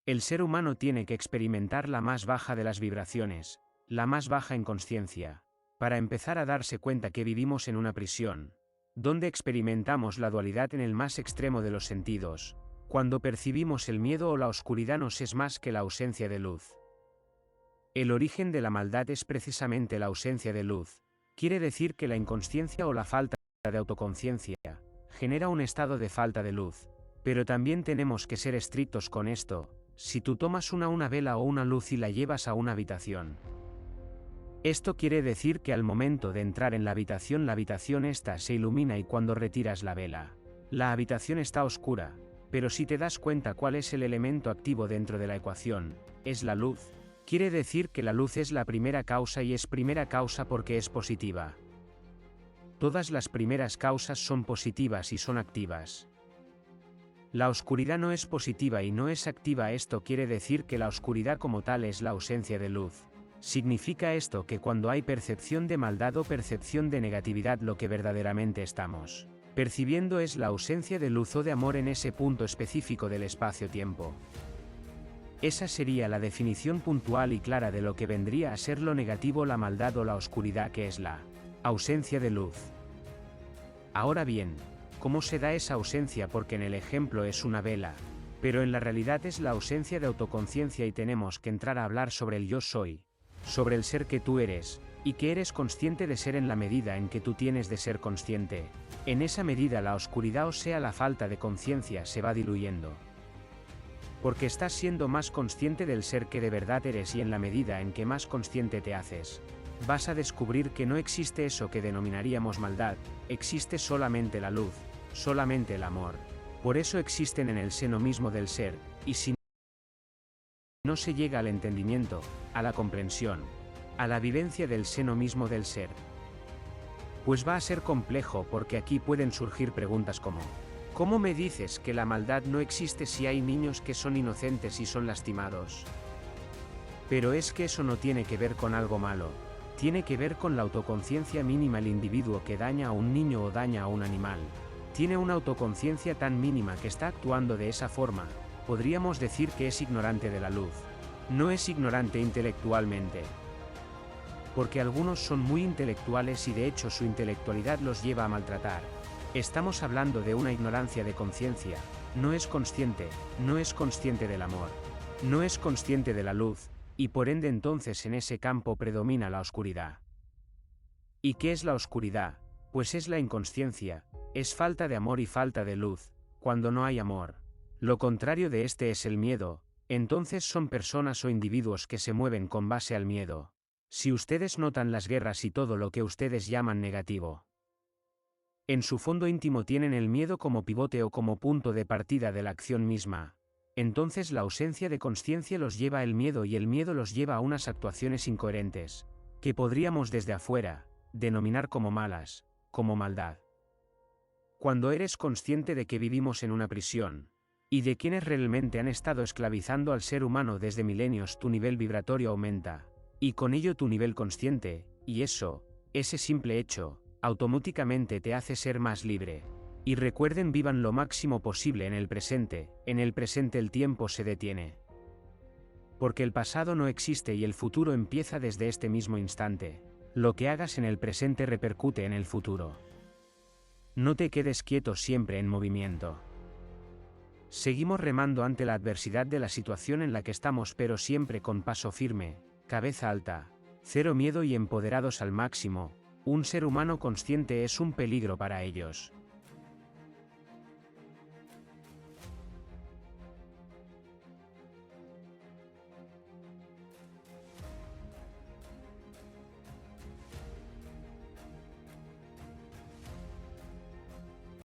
El ser humano tiene que experimentar la más baja de las vibraciones, la más baja en consciencia, para empezar a darse cuenta que vivimos en una prisión, donde experimentamos la dualidad en el más extremo de los sentidos, cuando percibimos el miedo o la oscuridad nos es más que la ausencia de luz. El origen de la maldad es precisamente la ausencia de luz, quiere decir que la inconsciencia o la falta de autoconciencia genera un estado de falta de luz, pero también tenemos que ser estrictos con esto. Si tú tomas una vela o una luz y la llevas a una habitación, esto quiere decir que al momento de entrar en la habitación esta se ilumina y cuando retiras la habitación está oscura, pero si te das cuenta cuál es el elemento activo dentro de la ecuación, es la luz. Quiere decir que la luz es la primera causa y es primera causa porque es positiva. Todas las primeras causas son positivas y son activas. La oscuridad no es positiva y no es activa. Esto quiere decir que la oscuridad como tal es la ausencia de luz. Significa esto que cuando hay percepción de maldad o percepción de negatividad lo que verdaderamente estamos percibiendo es la ausencia de luz o de amor en ese punto específico del espacio-tiempo. Esa sería la definición puntual y clara de lo que vendría a ser lo negativo, la maldad o la oscuridad, que es la ausencia de luz. Ahora bien, ¿cómo se da esa ausencia? Porque en el ejemplo es una vela, pero en la realidad es la ausencia de autoconciencia y tenemos que entrar a hablar sobre el yo soy, sobre el ser que tú eres, y que eres consciente de ser en la medida en que tú tienes de ser consciente. En esa medida la oscuridad, o sea la falta de conciencia, se va diluyendo. Porque estás siendo más consciente del ser que de verdad eres y en la medida en que más consciente te haces, vas a descubrir que no existe eso que denominaríamos maldad, existe solamente la luz, solamente el amor. Por eso existen en el seno mismo del ser, y si no se llega al entendimiento, a la comprensión, a la vivencia del seno mismo del ser, pues va a ser complejo porque aquí pueden surgir preguntas como: ¿cómo me dices que la maldad no existe si hay niños que son inocentes y son lastimados? Pero es que eso no tiene que ver con algo malo, tiene que ver con la autoconciencia mínima. El individuo que daña a un niño o daña a un animal, tiene una autoconciencia tan mínima que está actuando de esa forma. Podríamos decir que es ignorante de la luz. No es ignorante intelectualmente, porque algunos son muy intelectuales y de hecho su intelectualidad los lleva a maltratar. Estamos hablando de una ignorancia de conciencia, no es consciente del amor, no es consciente de la luz, y por ende entonces en ese campo predomina la oscuridad. ¿Y qué es la oscuridad? Pues es la inconsciencia, es falta de amor y falta de luz. Cuando no hay amor, lo contrario de este es el miedo, entonces son personas o individuos que se mueven con base al miedo. Si ustedes notan las guerras y todo lo que ustedes llaman negativo, en su fondo íntimo tienen el miedo como pivote o como punto de partida de la acción misma. Entonces la ausencia de consciencia los lleva al miedo y el miedo los lleva a unas actuaciones incoherentes, que podríamos desde afuera denominar como malas, como maldad. Cuando eres consciente de que vivimos en una prisión, y de quienes realmente han estado esclavizando al ser humano desde milenios, tu nivel vibratorio aumenta, y con ello tu nivel consciente, y ese simple hecho, automáticamente te hace ser más libre. Y recuerden, vivan lo máximo posible en el presente el tiempo se detiene. Porque el pasado no existe y el futuro empieza desde este mismo instante. Lo que hagas en el presente repercute en el futuro. No te quedes quieto, siempre en movimiento. Seguimos remando ante la adversidad de la situación en la que estamos, pero siempre con paso firme, cabeza alta, cero miedo y empoderados al máximo. Un ser humano consciente es un peligro para ellos.